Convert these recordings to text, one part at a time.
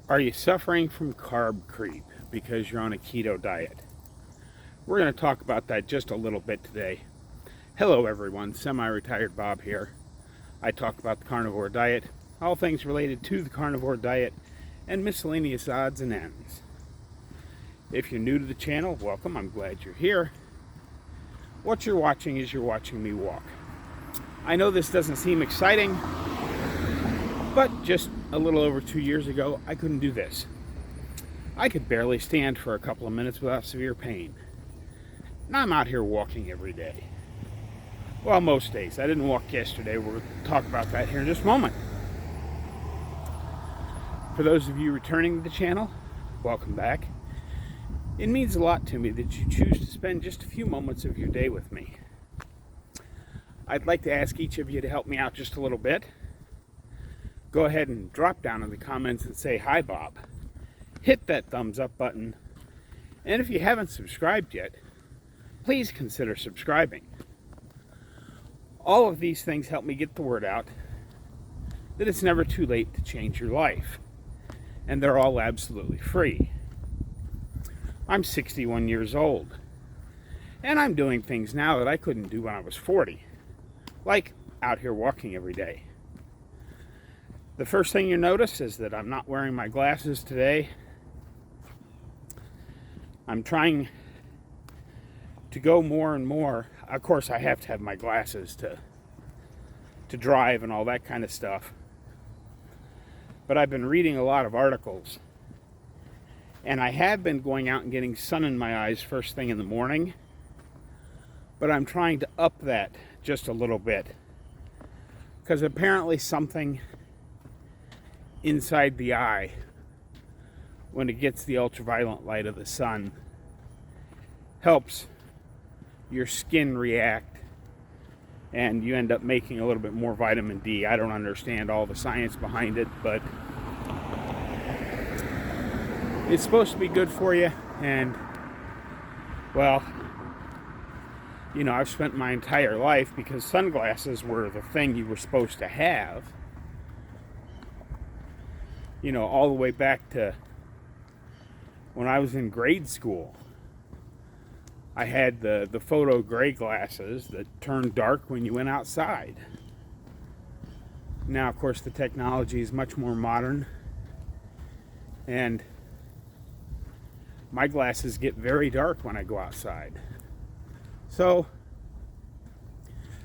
Are you suffering from carb creep because you're on a keto diet? We're going to talk about that just a little bit today. Hello everyone, semi-retired Bob here. I talk about the carnivore diet, all things related to the carnivore diet, and miscellaneous odds and ends. If you're new to the channel, welcome, I'm glad you're here. What you're watching is you're watching me walk. I know this doesn't seem exciting, but just a little over 2 years ago, I couldn't do this. I could barely stand for a couple of minutes without severe pain. Now I'm out here walking every day. Well, most days. I didn't walk yesterday. We'll talk about that here in just a moment. For those of you returning to the channel, welcome back. It means a lot to me that you choose to spend just a few moments of your day with me. I'd like to ask each of you to help me out just a little bit. Go ahead and drop down in the comments and say, "Hi, Bob." Hit that thumbs up button. And if you haven't subscribed yet, please consider subscribing. All of these things help me get the word out that it's never too late to change your life. And they're all absolutely free. I'm 61 years old. And I'm doing things now that I couldn't do when I was 40. Like out here walking every day. The first thing you notice is that I'm not wearing my glasses today. I'm trying to go more and more. Of course, I have to have my glasses to drive and all that kind of stuff. But I've been reading a lot of articles. And I have been going out and getting sun in my eyes first thing in the morning. But I'm trying to up that just a little bit. Because apparently something inside the eye, when it gets the ultraviolet light of the sun, helps your skin react, and you end up making a little bit more vitamin D. I don't understand all the science behind it, but it's supposed to be good for you. And well, you know, I've spent my entire life, because sunglasses were the thing you were supposed to have, you know, all the way back to when I was in grade school. I had the photo gray glasses that turned dark when you went outside. Now, of course, the technology is much more modern, and my glasses get very dark when I go outside. So,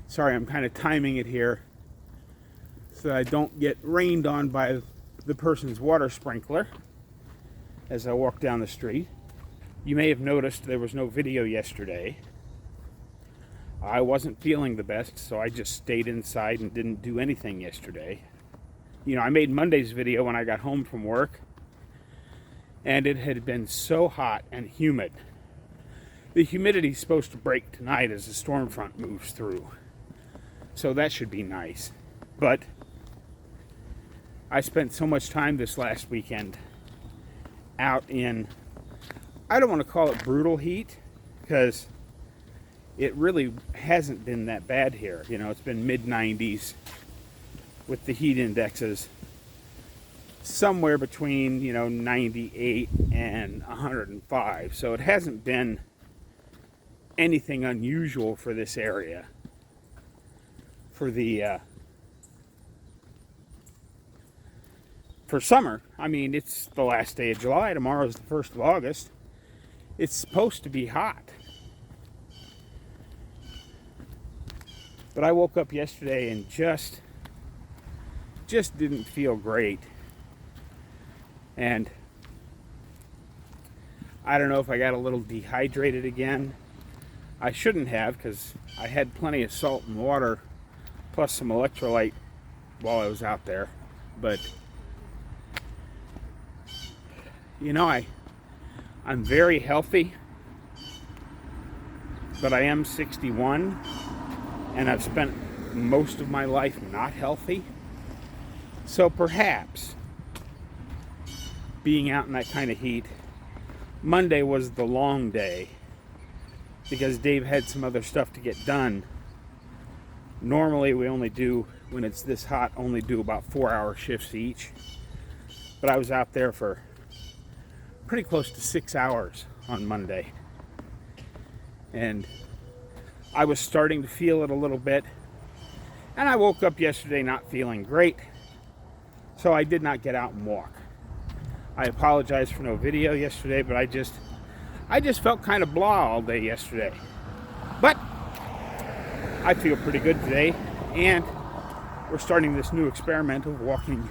sorry, I'm kind of timing it here so that I don't get rained on by the person's water sprinkler as I walk down the street. You may have noticed there was no video yesterday. I wasn't feeling the best, so I just stayed inside and didn't do anything yesterday. You know, I made Monday's video when I got home from work, and it had been so hot and humid. The humidity's supposed to break tonight as the storm front moves through, so that should be nice. But I spent so much time this last weekend out in, I don't want to call it brutal heat, because it really hasn't been that bad here. You know, it's been mid-90s with the heat indexes somewhere between, 98 and 105. So it hasn't been anything unusual for this area. For summer, I mean, it's the last day of July. Tomorrow's the 1st of August. It's supposed to be hot. But I woke up yesterday and just didn't feel great. And I don't know if I got a little dehydrated again. I shouldn't have, because I had plenty of salt and water, plus some electrolyte while I was out there. But you know, I'm very healthy, but I am 61, and I've spent most of my life not healthy. So perhaps being out in that kind of heat, Monday was the long day, because Dave had some other stuff to get done. Normally we only do, when it's this hot, only do about 4-hour shifts each. but I was out there for pretty close to 6 hours on Monday. And I was starting to feel it a little bit. And I woke up yesterday not feeling great. So I did not get out and walk. I apologize for no video yesterday, but I just felt kind of blah all day yesterday. But I feel pretty good today, and we're starting this new experiment of walking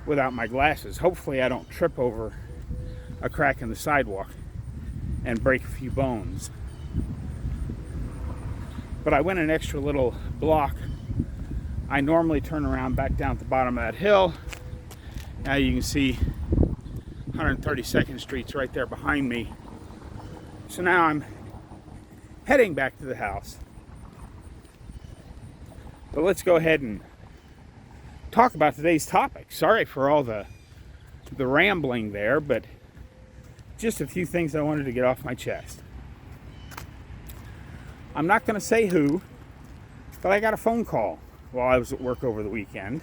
without my glasses. Hopefully I don't trip over a crack in the sidewalk and break a few bones. But I went an extra little block. I normally turn around back down at the bottom of that hill. Now you can see 132nd Street's right there behind me. So now I'm heading back to the house. But let's go ahead and talk about today's topic. Sorry for all the rambling there, but just a few things I wanted to get off my chest. I'm not going to say who, but I got a phone call while I was at work over the weekend.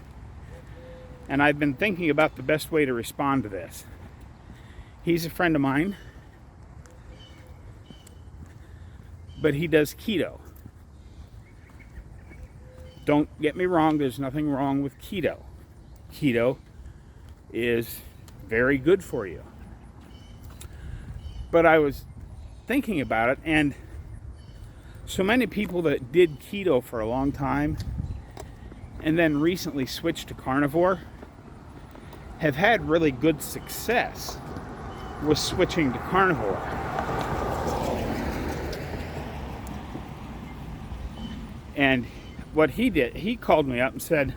And I've been thinking about the best way to respond to this. He's a friend of mine, but he does keto. Don't get me wrong, there's nothing wrong with keto. Keto is very good for you. But I was thinking about it, and so many people that did keto for a long time and then recently switched to carnivore have had really good success with switching to carnivore. And what he did, he called me up and said,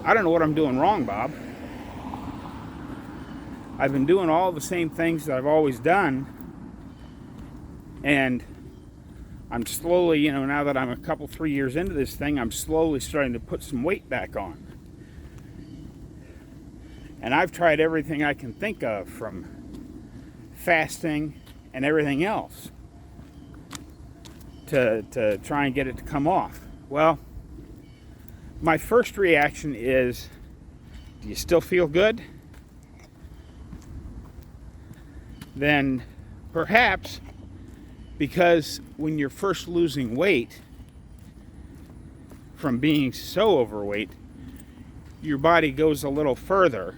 I don't know what I'm doing wrong, Bob. I've been doing all the same things that I've always done, and I'm slowly, now that I'm 3 years into this thing, I'm slowly starting to put some weight back on. And I've tried everything I can think of, from fasting and everything else, to try and get it to come off. Well, my first reaction is, do you still feel good? Then perhaps, because when you're first losing weight from being so overweight, your body goes a little further,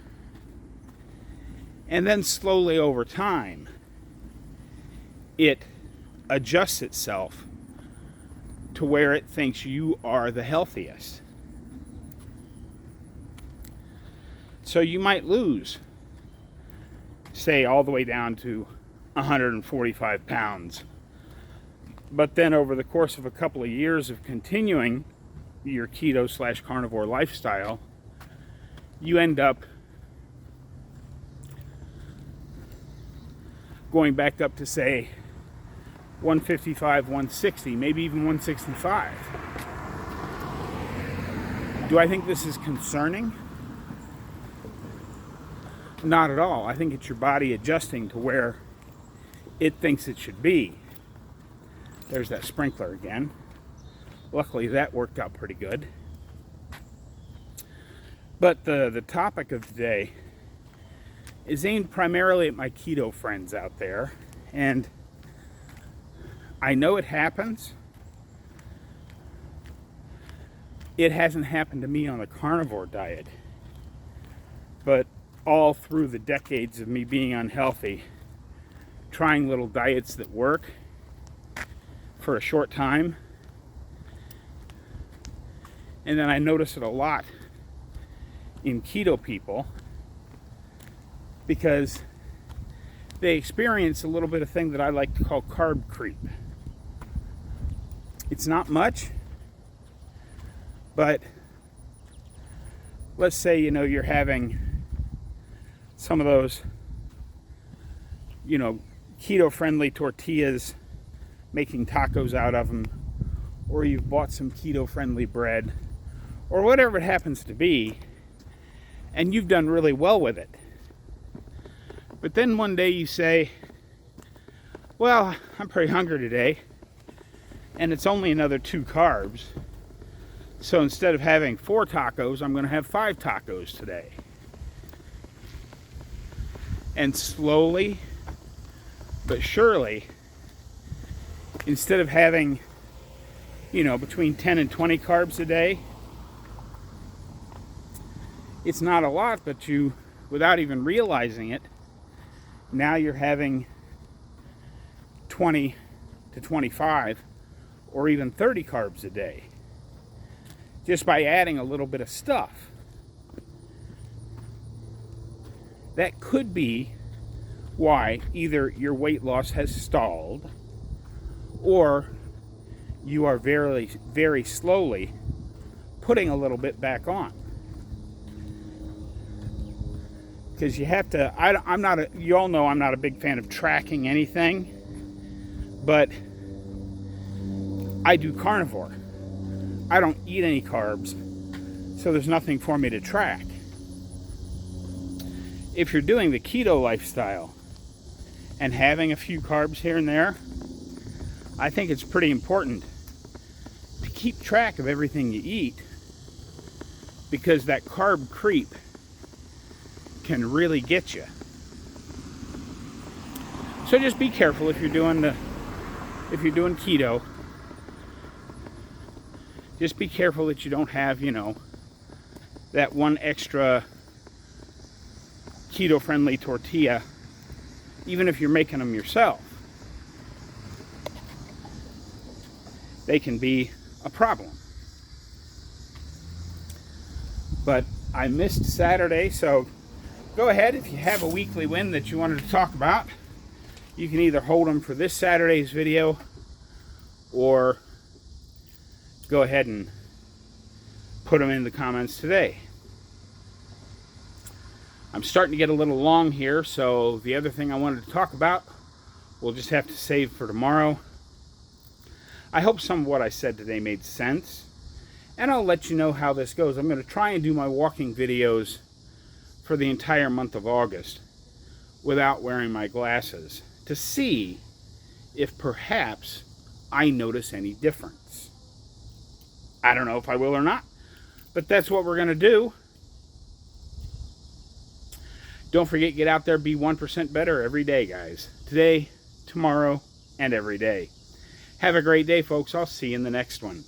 and then slowly over time it adjusts itself to where it thinks you are the healthiest. So you might lose, say, all the way down to 145 pounds. But then over the course of a couple of years of continuing your keto/carnivore lifestyle, you end up going back up to, say, 155, 160, maybe even 165. Do I think this is concerning? Not at all. I think it's your body adjusting to where it thinks it should be. There's that sprinkler again. Luckily, that worked out pretty good. But the topic of today is aimed primarily at my keto friends out there. And I know it happens. It hasn't happened to me on the carnivore diet. But all through the decades of me being unhealthy, trying little diets that work for a short time, and then I notice it a lot in keto people because they experience a little bit of thing that I like to call carb creep. It's not much, but let's say, you're having some of those, keto-friendly tortillas, making tacos out of them, or you've bought some keto-friendly bread, or whatever it happens to be, and you've done really well with it. But then one day you say, well, I'm pretty hungry today, and it's only another 2 carbs, so instead of having 4 tacos, I'm going to have 5 tacos today. And slowly but surely, instead of having, between 10 and 20 carbs a day, it's not a lot, but without even realizing it, now you're having 20 to 25 or even 30 carbs a day just by adding a little bit of stuff. That could be why either your weight loss has stalled or you are very, very slowly putting a little bit back on. Because you have to, you all know I'm not a big fan of tracking anything, but I do carnivore. I don't eat any carbs, so there's nothing for me to track. If you're doing the keto lifestyle and having a few carbs here and there, I think it's pretty important to keep track of everything you eat, because that carb creep can really get you. So just be careful if you're doing keto. Just be careful that you don't have, that one extra keto-friendly tortilla, even if you're making them yourself. They can be a problem. But I missed Saturday, so go ahead, if you have a weekly win that you wanted to talk about, you can either hold them for this Saturday's video or go ahead and put them in the comments today. I'm starting to get a little long here, so the other thing I wanted to talk about, we'll just have to save for tomorrow. I hope some of what I said today made sense, and I'll let you know how this goes. I'm going to try and do my walking videos for the entire month of August without wearing my glasses to see if perhaps I notice any difference. I don't know if I will or not, but that's what we're going to do. Don't forget, get out there, be 1% better every day, guys. Today, tomorrow, and every day. Have a great day, folks. I'll see you in the next one.